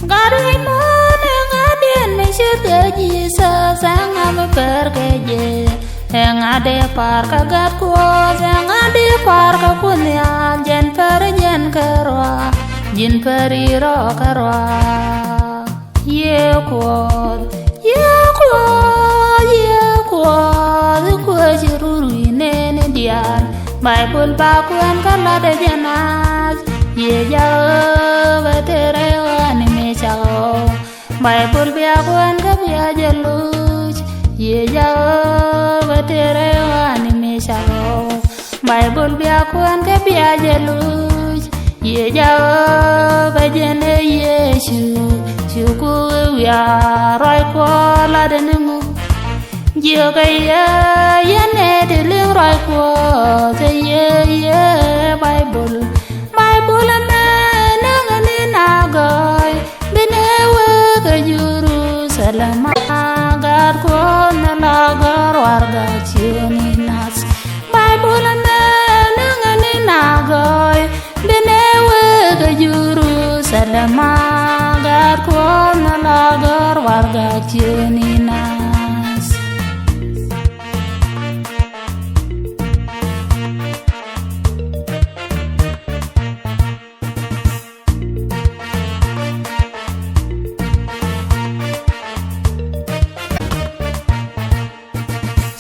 Gari mana ngadian mesyur gaji sesang ame perkeje. Yang ada par kagat kuas, yang ada par kapunya jen perjen kerwa, jin periro kerwa. Ye kuat, ye kuat, ye kuat, kuat jururu ini dian. Bible bakuan kalau ada jenas, ye jauh beterewan mesau. Bible bakuan kabia jalus, ye jauh beterewan mesau. Bible bakuan kabia jalus, ye jauh bejene Yesu. Syukur ya roy kuala denemu. Jika ya ne deling roy kuala ye Bible. Bible mana ngani nagai benewe ke Jerusalem agar kuala nagar warga Cioninas. Bible mana ngani nagai benewe ke Jerusalem agar kuala nagar warga Cioninas.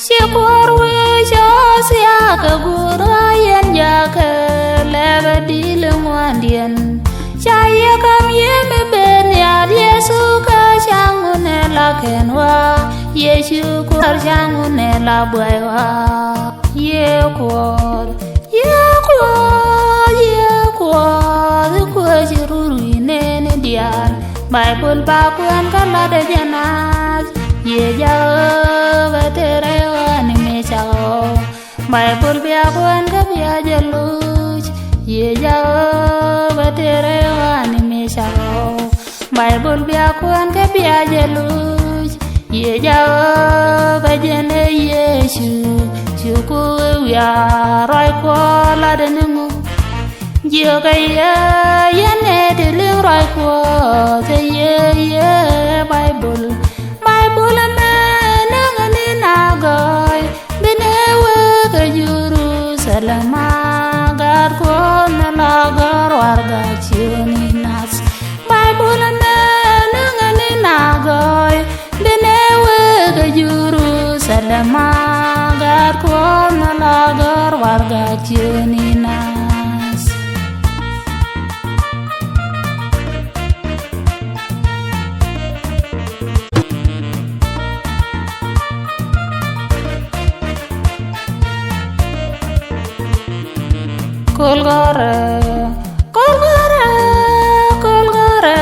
Syukur wisyo siya kegurayan jaka lebe di lengwandian. Saya kam ye meben ya Yesu ka sangune la kenwa. Yesu kur sangune la buaiwa. Ye kuat, ye kuat, ye kuat, kuat jururu ini dian. Bible bakuan kalau ada jenas. Ye jauh beterewan mesau. Bible biakuan kabia jalus. Ye jauh beterewan mesau. Bible biakuan kabia jalus. Ye jauh bejene Yesu. Syukur ya roy kuala denemu. Jika ya ne deling roy kuala ye Bible. Bible mana ngani nagai benewe ke Jerusalem agar kuala nagar warga Cioninas. Bible mana ngani nagai benewe ke Jerusalem agar kuala nagar warga Cioninas. Kolgore, kolgore, kolgore,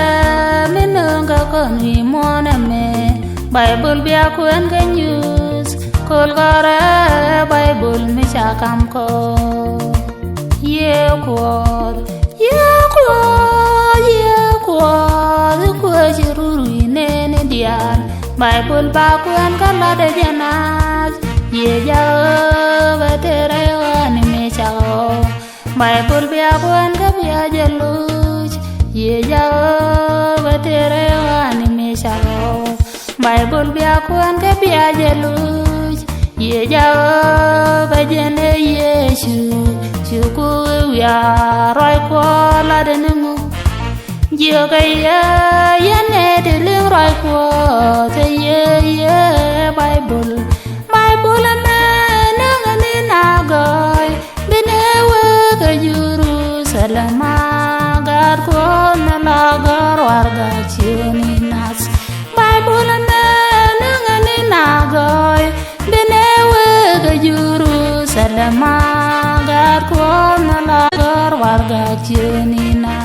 menunggu kami mana me. Bible biakuan ke news. Kolgore, Bible misakam ko. Ye kuat, ye kuat, ye kuat, kuat jururu ini dian. Bible bakuan kalau ada jenas. Ye jauh beterewan mesau. Bible biakuan kabia jalus. Ye jauh beterewan mesau. Bible biakuan kabia jalus. Ye jauh bejene Yesu. Syukur ya roy kuala denemu. Jika ya ne deling roy kuala ye Bible. Bible mana ngani nagai benewe ke Jerusalem agar kuala nagar warga Cioninas. Bible mana ngani nagai benewe ke Jerusalem agar kuala nagar warga Cioninas.